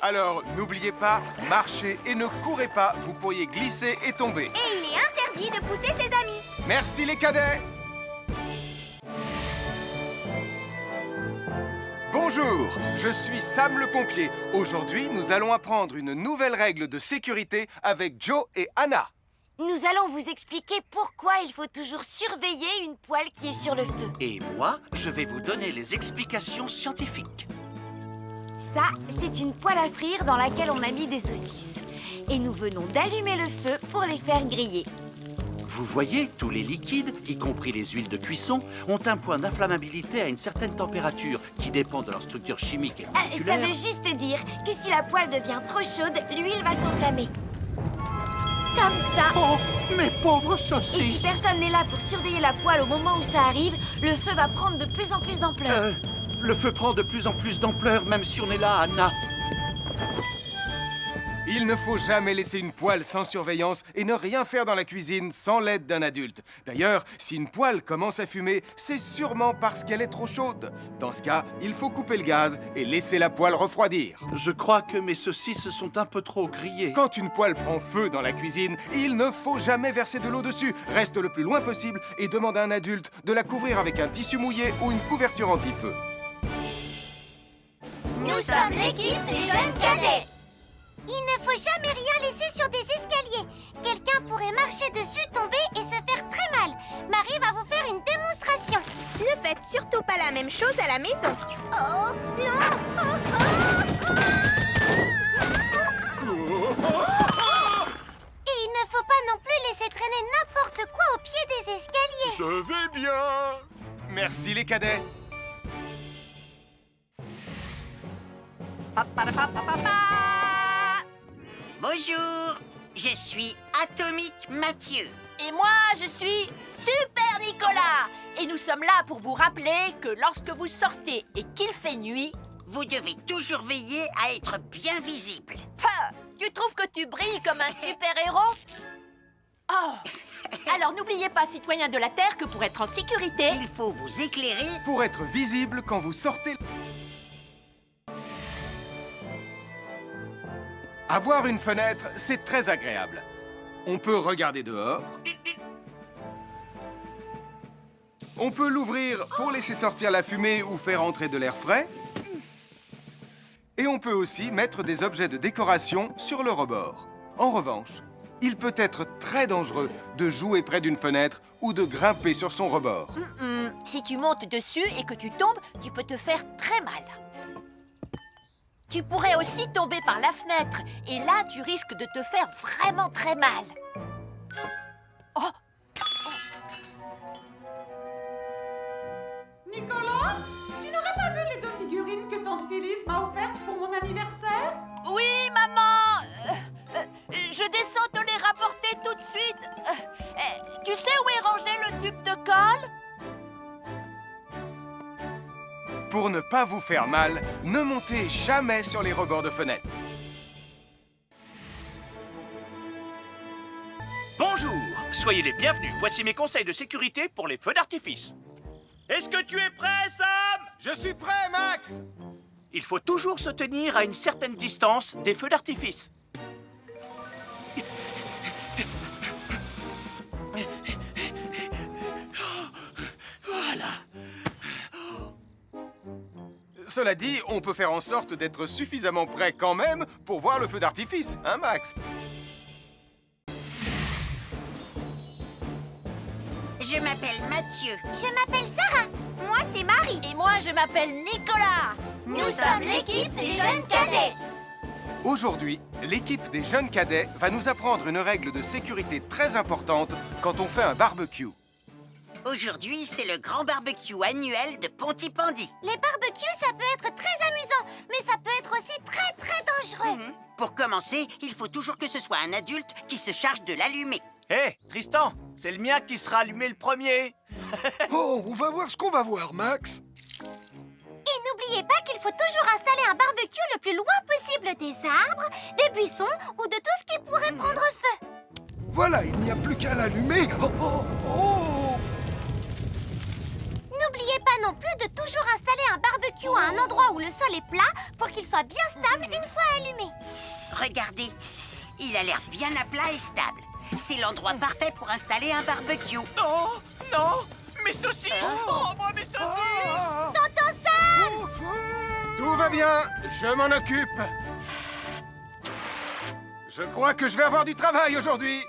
Alors, n'oubliez pas, marchez et ne courez pas, vous pourriez glisser et tomber. Et il est interdit de pousser ses amis. Merci les cadets. Bonjour, je suis Sam le pompier. Aujourd'hui, nous allons apprendre une nouvelle règle de sécurité avec Joe et Anna. Nous allons vous expliquer pourquoi il faut toujours surveiller une poêle qui est sur le feu. Et moi, je vais vous donner les explications scientifiques. Ça, c'est une poêle à frire dans laquelle on a mis des saucisses. Et nous venons d'allumer le feu pour les faire griller. Vous voyez, tous les liquides, y compris les huiles de cuisson, ont un point d'inflammabilité à une certaine température qui dépend de leur structure chimique et Ça moléculaire. veut juste dire que si la poêle devient trop chaude, l'huile va s'enflammer. Comme ça. Oh, mes pauvres Et si saucisses! personne n'est là pour surveiller la poêle au moment où ça arrive, le feu va prendre de plus en plus d'ampleur. Le feu prend de plus en plus d'ampleur, même si on est là, Anna. Il ne faut jamais laisser une poêle sans surveillance et ne rien faire dans la cuisine sans l'aide d'un adulte. D'ailleurs, si une poêle commence à fumer, c'est sûrement parce qu'elle est trop chaude. Dans ce cas, il faut couper le gaz et laisser la poêle refroidir. Je crois que mes saucisses sont un peu trop grillées. Quand une poêle prend feu dans la cuisine, il ne faut jamais verser de l'eau dessus. Reste le plus loin possible et demande à un adulte de la couvrir avec un tissu mouillé ou une couverture anti-feu. Nous sommes l'équipe des jeunes cadets. Il ne faut jamais rien laisser sur des escaliers. Quelqu'un pourrait marcher dessus, tomber et se faire très mal. Marie va vous faire une démonstration. Ne faites surtout pas la même chose à la maison. Oh, non! Et il ne faut pas non plus laisser traîner n'importe quoi au pied des escaliers. Je vais bien. Merci les cadets. Bonjour, je suis Atomique Mathieu. Et moi, je suis Super Nicolas. Et nous sommes là pour vous rappeler que lorsque vous sortez et qu'il fait nuit... Vous devez toujours veiller à être bien visible. Tu trouves que tu brilles comme un super-héros? Oh! Alors n'oubliez pas, citoyens de la Terre, que pour être en sécurité... Il faut vous éclairer. Pour être visible quand vous sortez... Avoir une fenêtre, c'est très agréable. On peut regarder dehors. On peut l'ouvrir pour laisser sortir la fumée ou faire entrer de l'air frais. Et on peut aussi mettre des objets de décoration sur le rebord. En revanche, il peut être très dangereux de jouer près d'une fenêtre ou de grimper sur son rebord. Si tu montes dessus et que tu tombes, tu peux te faire très mal. Tu pourrais aussi tomber par la fenêtre. Et là, tu risques de te faire vraiment très mal. Oh! Nicolas, tu n'aurais pas vu les 2 figurines que tante Phyllis m'a offertes pour mon anniversaire? Oui, maman! Je descends te les rapporter tout de suite. Tu sais où est rangé le tube de colle? Pour ne pas vous faire mal, ne montez jamais sur les rebords de fenêtres. Bonjour, soyez les bienvenus. Voici mes conseils de sécurité pour les feux d'artifice. Est-ce que tu es prêt, Sam? Je suis prêt, Max! Il faut toujours se tenir à une certaine distance des feux d'artifice. Voilà. Cela dit, on peut faire en sorte d'être suffisamment prêt quand même pour voir le feu d'artifice, hein, Max? Je m'appelle Mathieu. Je m'appelle Sarah. Moi, c'est Marie. Et moi, je m'appelle Nicolas. Nous sommes l'équipe des jeunes cadets. Aujourd'hui, l'équipe des jeunes cadets va nous apprendre une règle de sécurité très importante quand on fait un barbecue. Aujourd'hui, c'est le grand barbecue annuel de Pontypandy. Les barbecues, ça peut être très amusant, mais ça peut être aussi très, très dangereux. Pour commencer, il faut toujours que ce soit un adulte qui se charge de l'allumer. Hé, Tristan, c'est le mien qui sera allumé le premier. Oh, on va voir ce qu'on va voir, Max. Et n'oubliez pas qu'il faut toujours installer un barbecue le plus loin possible des arbres, des buissons ou de tout ce qui pourrait prendre feu. Voilà, il n'y a plus qu'à l'allumer. Oh, oh, oh. N'oubliez pas non plus de toujours installer un barbecue à un endroit où le sol est plat pour qu'il soit bien stable une fois allumé. Regardez, il a l'air bien à plat et stable. C'est l'endroit parfait pour installer un barbecue. Non, non, mes saucisses. Oh, moi, mes saucisses. Tonton Sam! Tout va bien, je m'en occupe. Je crois que je vais avoir du travail aujourd'hui.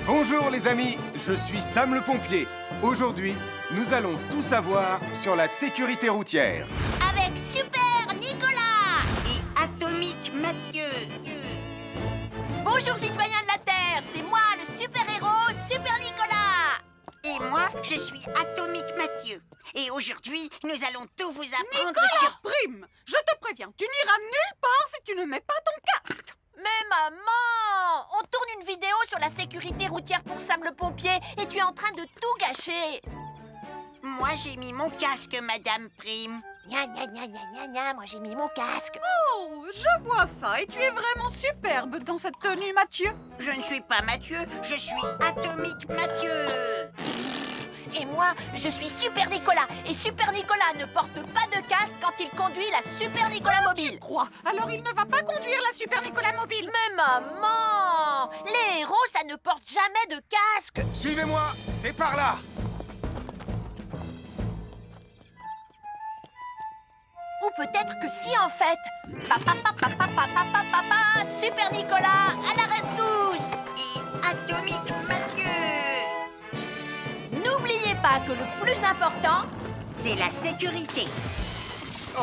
Bonjour les amis, je suis Sam le pompier. Aujourd'hui, nous allons tout savoir sur la sécurité routière. Avec Super Nicolas! Et Atomique Mathieu. Bonjour citoyens de la Terre, c'est moi le super-héros Super Nicolas. Et moi, je suis Atomique Mathieu. Et aujourd'hui, nous allons tout vous apprendre Nicolas sur... Prime, je te préviens, tu n'iras nulle part si tu ne mets pas ton casque. Mais maman, on tourne une vidéo sur la sécurité routière pour Sam le pompier et tu es en train de tout gâcher. Moi, j'ai mis mon casque, Madame Prime. Gna gna gna gna gna gna, moi j'ai mis mon casque. Oh, je vois ça et tu es vraiment superbe dans cette tenue, Mathieu. Je ne suis pas Mathieu, je suis Atomique Mathieu. Et moi, je suis Super Nicolas. Et Super Nicolas ne porte pas de casque quand il conduit la Super Nicolas Mobile. Crois, alors il ne va pas conduire la Super Nicolas Mobile. Mais maman, les héros, ça ne porte jamais de casque. Suivez-moi, c'est par là. Ou peut-être que si en fait. Papa, papa, papa, papa, papa, Super Nicolas, à la rescousse. Et Atomique Mathieu. N'oubliez pas que le plus important, c'est la sécurité. Oh.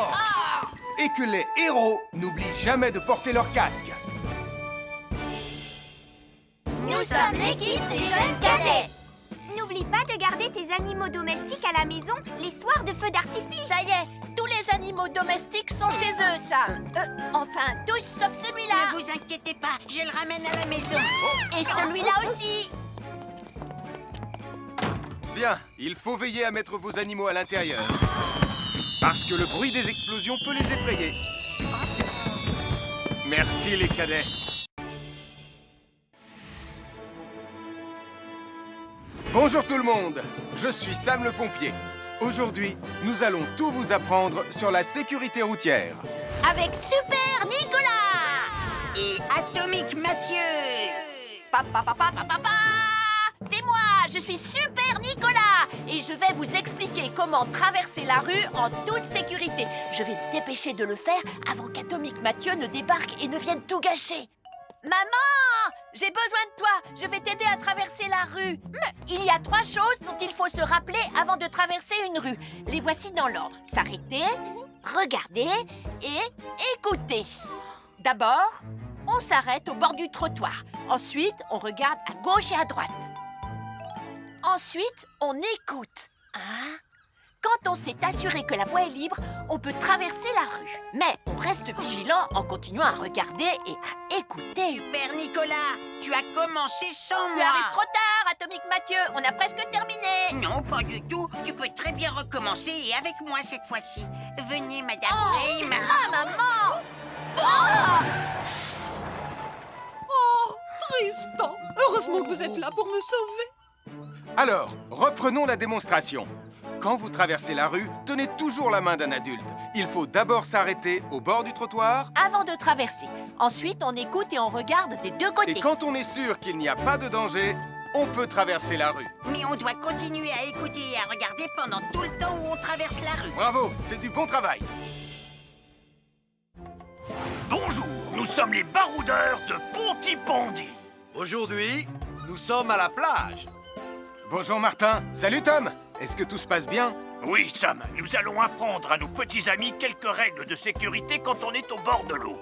Et que les héros n'oublient jamais de porter leur casque. Nous sommes l'équipe des jeunes cadets. N'oublie pas de garder tes animaux domestiques à la maison les soirs de feu d'artifice. ça y est, tous les animaux domestiques sont chez eux, Sam. Enfin, tous sauf celui-là. Ne vous inquiétez pas, je le ramène à la maison. Et celui-là aussi. Bien, il faut veiller à mettre vos animaux à l'intérieur. Parce que le bruit des explosions peut les effrayer. Merci les cadets. Bonjour tout le monde, je suis Sam le pompier. Aujourd'hui, nous allons tout vous apprendre sur la sécurité routière. Avec Super Nicolas. Et Atomique Mathieu. Papa, papa, papa, papa. C'est moi, je suis Super Nicolas. Et je vais vous expliquer comment traverser la rue en toute sécurité. Je vais me dépêcher de le faire avant qu'Atomique Mathieu ne débarque et ne vienne tout gâcher. Maman, j'ai besoin de toi. Je vais t'aider à traverser la rue. Mais il y a 3 choses dont il faut se rappeler avant de traverser une rue. Les voici dans l'ordre. S'arrêter, regarder et écouter. D'abord, on s'arrête au bord du trottoir. Ensuite, on regarde à gauche et à droite. Ensuite, on écoute. Hein? Quand on s'est assuré que la voie est libre, on peut traverser la rue. Mais on reste vigilant en continuant à regarder et à écouter. Super Nicolas, tu as commencé sans Tu moi. arrives trop tard, Atomique Mathieu. On a presque terminé. Non, pas du tout. Tu peux très bien recommencer et avec moi cette fois-ci. Venez, Madame Prime. Ah, maman! Oh! Oh, Tristan, heureusement que vous êtes là pour me sauver. Alors, reprenons la démonstration. Quand vous traversez la rue, tenez toujours la main d'un adulte. Il faut d'abord s'arrêter au bord du trottoir. Avant de traverser. Ensuite, on écoute et on regarde des deux côtés. Et quand on est sûr qu'il n'y a pas de danger, on peut traverser la rue. Mais on doit continuer à écouter et à regarder pendant tout le temps où on traverse la rue. Bravo, c'est du bon travail. Bonjour, nous sommes les baroudeurs de Pontypandy. Aujourd'hui, nous sommes à la plage. Bonjour Martin. Salut Tom. Est-ce que tout se passe bien? Oui, Sam, nous allons apprendre à nos petits amis quelques règles de sécurité quand on est au bord de l'eau.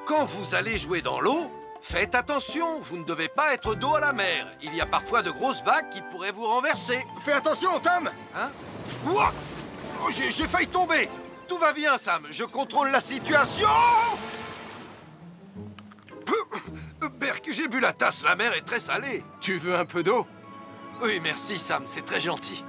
Quand vous allez jouer dans l'eau, faites attention, vous ne devez pas être dos à la mer. Il y a parfois de grosses vagues qui pourraient vous renverser. Fais attention Tom. Hein? Ouah! Oh, j'ai failli tomber. Tout va bien, Sam, je contrôle la situation. Berk, j'ai bu la tasse, la mer est très salée. Tu veux un peu d'eau? Oui, merci Sam, c'est très gentil.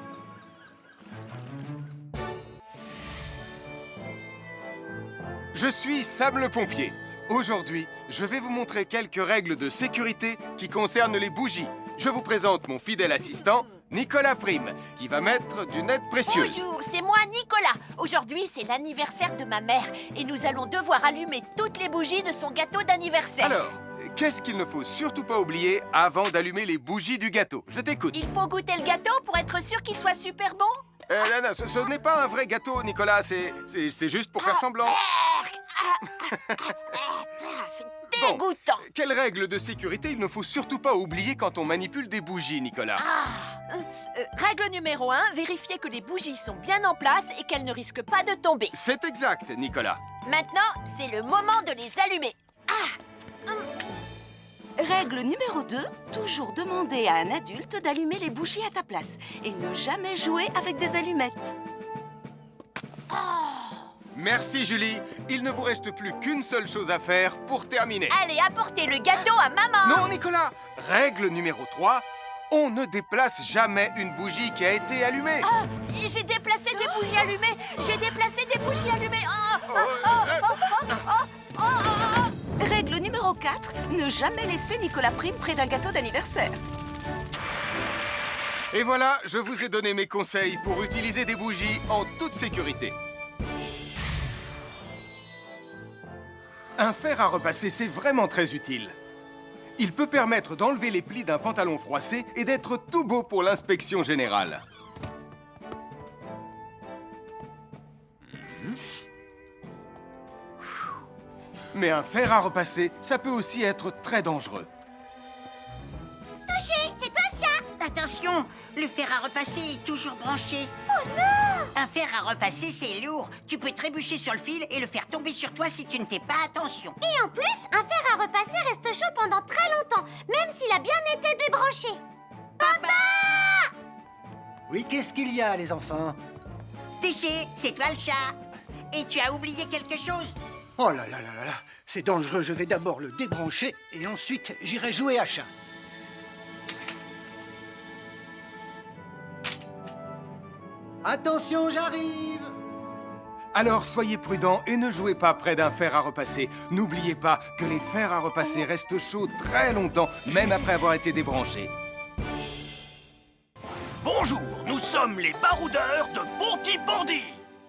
Je suis Sam le pompier. Aujourd'hui, je vais vous montrer quelques règles de sécurité qui concernent les bougies. Je vous présente mon fidèle assistant, Nicolas Prime, qui va mettre d'une aide précieuse. Bonjour, c'est moi Nicolas. Aujourd'hui, c'est l'anniversaire de ma mère et nous allons devoir allumer toutes les bougies de son gâteau d'anniversaire. Alors, qu'est-ce qu'il ne faut surtout pas oublier avant d'allumer les bougies du gâteau? Je t'écoute. Il faut goûter le gâteau pour être sûr qu'il soit super bon. Non, ce n'est pas un vrai gâteau, Nicolas. C'est juste pour faire semblant. C'est dégoûtant. Quelles règles de sécurité il ne faut surtout pas oublier quand on manipule des bougies, Nicolas? Règle numéro 1, vérifier que les bougies sont bien en place et qu'elles ne risquent pas de tomber. C'est exact, Nicolas. Maintenant, c'est le moment de les allumer. Règle numéro 2, toujours demander à un adulte d'allumer les bougies à ta place et ne jamais jouer avec des allumettes. Merci, Julie. Il ne vous reste plus qu'une seule chose à faire pour terminer. Allez, apportez le gâteau à maman. Non, Nicolas. Règle numéro 3, on ne déplace jamais une bougie qui a été allumée. J'ai déplacé des bougies allumées. J'ai déplacé des bougies allumées. Règle numéro 4, ne jamais laisser Nicolas Prime près d'un gâteau d'anniversaire. Et voilà, je vous ai donné mes conseils pour utiliser des bougies en toute sécurité. Un fer à repasser, c'est vraiment très utile. Il peut permettre d'enlever les plis d'un pantalon froissé et d'être tout beau pour l'inspection générale. Mais un fer à repasser, ça peut aussi être très dangereux. Touché, c'est toi le chat. Attention, le fer à repasser est toujours branché. Oh non! Un fer à repasser, c'est lourd. Tu peux trébucher sur le fil et le faire tomber sur toi si tu ne fais pas attention. Et en plus, un fer à repasser reste chaud pendant très longtemps, même s'il a bien été débranché. Papa! Oui, qu'est-ce qu'il y a, les enfants? Touché, c'est toi le chat. Et tu as oublié quelque chose? Oh là là là là là, c'est dangereux, je vais d'abord le débrancher et ensuite j'irai jouer à chat. Attention, j'arrive! Alors soyez prudents et ne jouez pas près d'un fer à repasser. N'oubliez pas que les fers à repasser restent chauds très longtemps, même après avoir été débranchés. Bonjour, nous sommes les baroudeurs de Bondy.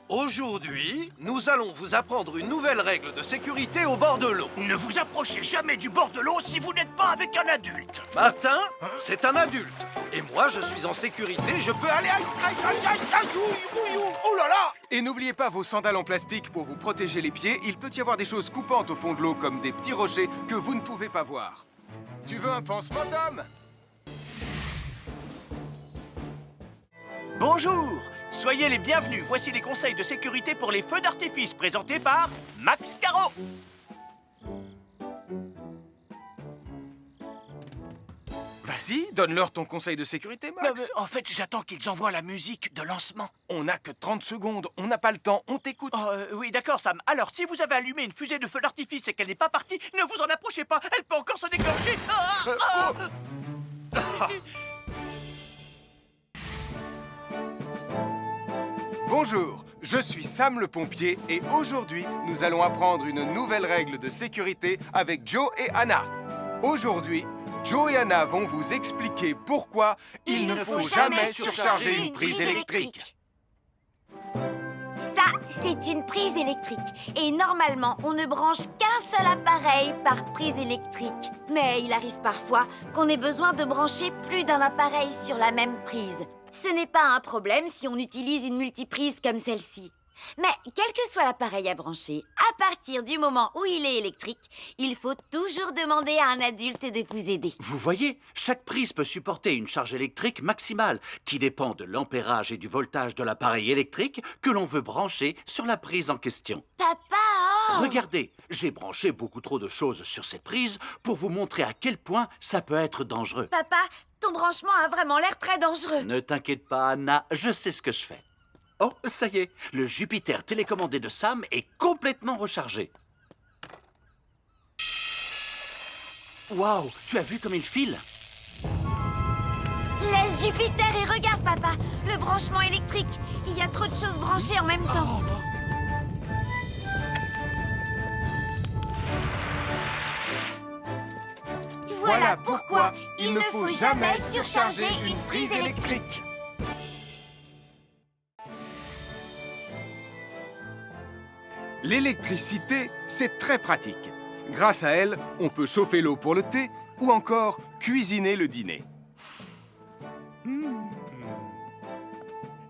Aujourd'hui, nous allons vous apprendre une nouvelle règle de sécurité au bord de l'eau. Ne vous approchez jamais du bord de l'eau si vous n'êtes pas avec un adulte. Martin, c'est un adulte. Et moi, je suis en sécurité, je peux aller... Oh là là! Et n'oubliez pas vos sandales en plastique pour vous protéger les pieds. Il peut y avoir des choses coupantes au fond de l'eau, comme des petits rochers que vous ne pouvez pas voir. Tu veux un pansement, Tom? Bonjour, soyez les bienvenus. Voici les conseils de sécurité pour les feux d'artifice présentés par Max Caro. Vas-y, donne-leur ton conseil de sécurité, Max. En fait, j'attends qu'ils envoient la musique de lancement. On n'a que 30 secondes, on n'a pas le temps, on t'écoute. Oui, d'accord, Sam. Alors, si vous avez allumé une fusée de feu d'artifice et qu'elle n'est pas partie, ne vous en approchez pas. Elle peut encore se déclencher. Bonjour, je suis Sam le pompier et aujourd'hui, nous allons apprendre une nouvelle règle de sécurité avec Joe et Anna. Aujourd'hui, Joe et Anna vont vous expliquer pourquoi il ne faut jamais surcharger une prise électrique. Ça, c'est une prise électrique. Et normalement, on ne branche qu'un seul appareil par prise électrique. Mais il arrive parfois qu'on ait besoin de brancher plus d'un appareil sur la même prise. Ce n'est pas un problème si on utilise une multiprise comme celle-ci. Mais quel que soit l'appareil à brancher, à partir du moment où il est électrique, il faut toujours demander à un adulte de vous aider. Vous voyez, chaque prise peut supporter une charge électrique maximale qui dépend de l'ampérage et du voltage de l'appareil électrique que l'on veut brancher sur la prise en question. Papa, oh! Regardez, j'ai branché beaucoup trop de choses sur cette prise pour vous montrer à quel point ça peut être dangereux. Papa, ton branchement a vraiment l'air très dangereux. Ne t'inquiète pas, Anna, je sais ce que je fais. Oh, ça y est, le Jupiter télécommandé de Sam est complètement rechargé. Waouh, tu as vu comme il file? Laisse Jupiter et regarde, papa. Le branchement électrique. Il y a trop de choses branchées en même temps. Voilà pourquoi il ne faut jamais surcharger une prise électrique. L'électricité, c'est très pratique. Grâce à elle, on peut chauffer l'eau pour le thé ou encore cuisiner le dîner.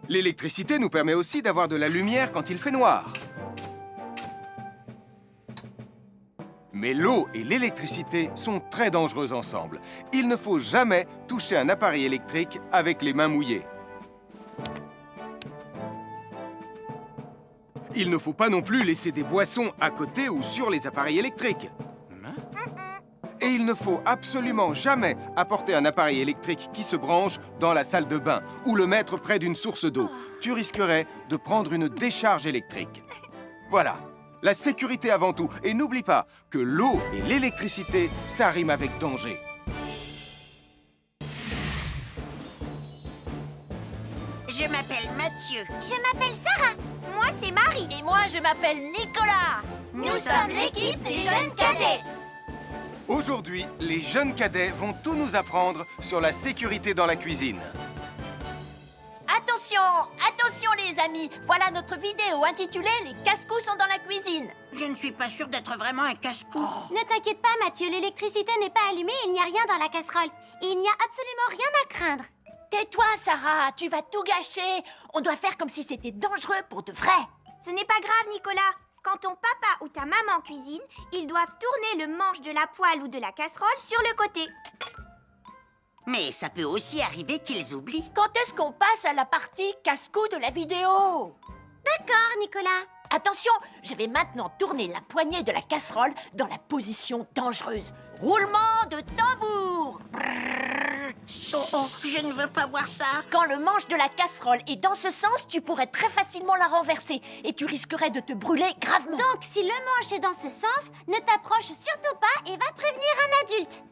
L'électricité nous permet aussi d'avoir de la lumière quand il fait noir. Mais l'eau et l'électricité sont très dangereux ensemble. Il ne faut jamais toucher un appareil électrique avec les mains mouillées. Il ne faut pas non plus laisser des boissons à côté ou sur les appareils électriques. Et il ne faut absolument jamais apporter un appareil électrique qui se branche dans la salle de bain ou le mettre près d'une source d'eau. Tu risquerais de prendre une décharge électrique. Voilà, la sécurité avant tout. Et n'oublie pas que l'eau et l'électricité, ça rime avec danger. Je m'appelle Mathieu. Je m'appelle Sarah. Moi, c'est Marie. Et moi, je m'appelle Nicolas. Nous sommes l'équipe des jeunes cadets. Aujourd'hui, les jeunes cadets vont tout nous apprendre sur la sécurité dans la cuisine. Attention, attention les amis. Voilà notre vidéo intitulée « Les casse-cou sont dans la cuisine ». Je ne suis pas sûre d'être vraiment un casse-cou. Ne t'inquiète pas, Mathieu, l'électricité n'est pas allumée et il n'y a rien dans la casserole. Et il n'y a absolument rien à craindre. Tais-toi, Sarah, tu vas tout gâcher. On doit faire comme si c'était dangereux pour de vrai. Ce n'est pas grave, Nicolas. Quand ton papa ou ta maman cuisine, ils doivent tourner le manche de la poêle ou de la casserole sur le côté. Mais ça peut aussi arriver qu'ils oublient. Quand est-ce qu'on passe à la partie casse-cou de la vidéo? D'accord, Nicolas. Attention, je vais maintenant tourner la poignée de la casserole dans la position dangereuse. Roulement de tambour. Oh, je ne veux pas voir ça. Quand le manche de la casserole est dans ce sens, tu pourrais très facilement la renverser et tu risquerais de te brûler gravement. Donc, si le manche est dans ce sens, ne t'approche surtout pas et va prévenir un adulte.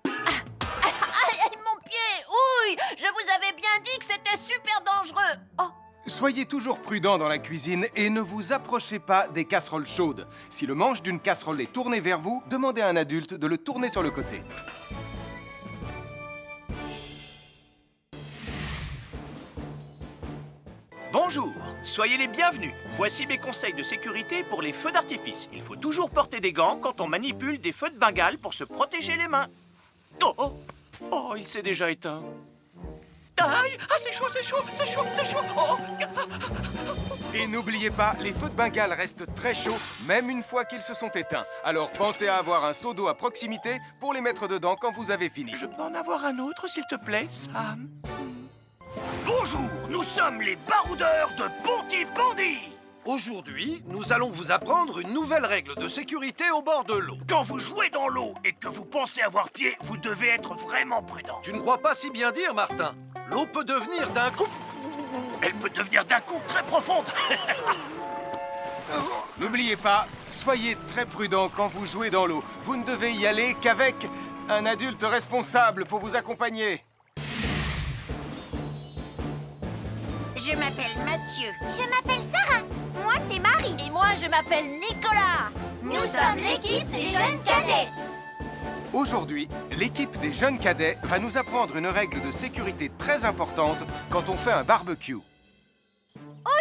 Aïe, mon pied! Ouille! Je vous avais bien dit que c'était super dangereux. Oh! Soyez toujours prudents dans la cuisine et ne vous approchez pas des casseroles chaudes. Si le manche d'une casserole est tourné vers vous, demandez à un adulte de le tourner sur le côté. Bonjour, soyez les bienvenus. Voici mes conseils de sécurité pour les feux d'artifice. Il faut toujours porter des gants quand on manipule des feux de Bengale pour se protéger les mains. Oh, oh, oh, il s'est déjà éteint. Aïe, ah, c'est chaud, c'est chaud, c'est chaud, c'est chaud. Oh. Et n'oubliez pas, les feux de Bengale restent très chauds, même une fois qu'ils se sont éteints. Alors pensez à avoir un seau d'eau à proximité pour les mettre dedans quand vous avez fini. Je peux en avoir un autre, s'il te plaît, Sam? Bonjour, nous sommes les baroudeurs de Pontypandy. Aujourd'hui, nous allons vous apprendre une nouvelle règle de sécurité au bord de l'eau. Quand vous jouez dans l'eau et que vous pensez avoir pied, vous devez être vraiment prudent. Tu ne crois pas si bien dire, Martin? L'eau peut devenir d'un coup... Elle peut devenir d'un coup très profonde. N'oubliez pas, soyez très prudents quand vous jouez dans l'eau. Vous ne devez y aller qu'avec un adulte responsable pour vous accompagner. Je m'appelle Mathieu. Je m'appelle Sarah. Moi, c'est Marie. Et moi, je m'appelle Nicolas. Nous sommes l'équipe des jeunes cadets. Aujourd'hui, l'équipe des jeunes cadets va nous apprendre une règle de sécurité très importante quand on fait un barbecue.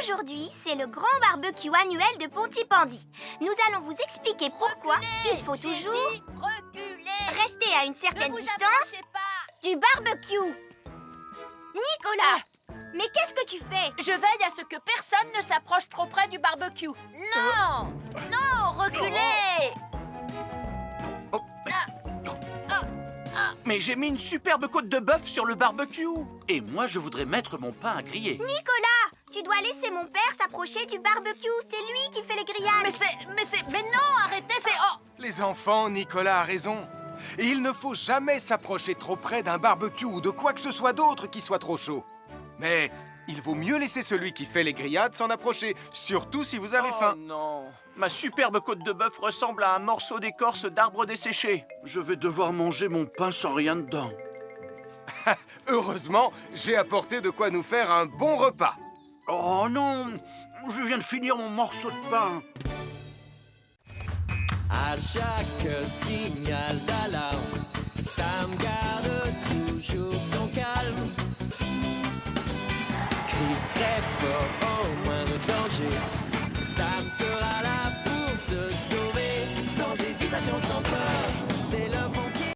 Aujourd'hui, c'est le grand barbecue annuel de Pontypandy. Nous allons vous expliquer pourquoi il faut toujours rester à une certaine distance du barbecue. Nicolas, mais qu'est-ce que tu fais? Je veille à ce que personne ne s'approche trop près du barbecue. Non! Non, reculez! Mais j'ai mis une superbe côte de bœuf sur le barbecue. Et moi, je voudrais mettre mon pain à griller. Nicolas, tu dois laisser mon père s'approcher du barbecue. C'est lui qui fait les grillades. Mais non, arrêtez, c'est... Oh! Les enfants, Nicolas a raison. Et il ne faut jamais s'approcher trop près d'un barbecue ou de quoi que ce soit d'autre qui soit trop chaud. Mais il vaut mieux laisser celui qui fait les grillades s'en approcher, surtout si vous avez faim. Oh non, ma superbe côte de bœuf ressemble à un morceau d'écorce d'arbre desséché. Je vais devoir manger mon pain sans rien dedans. Heureusement, j'ai apporté de quoi nous faire un bon repas. Oh non, je viens de finir mon morceau de pain. À chaque signal d'alarme, ça me garde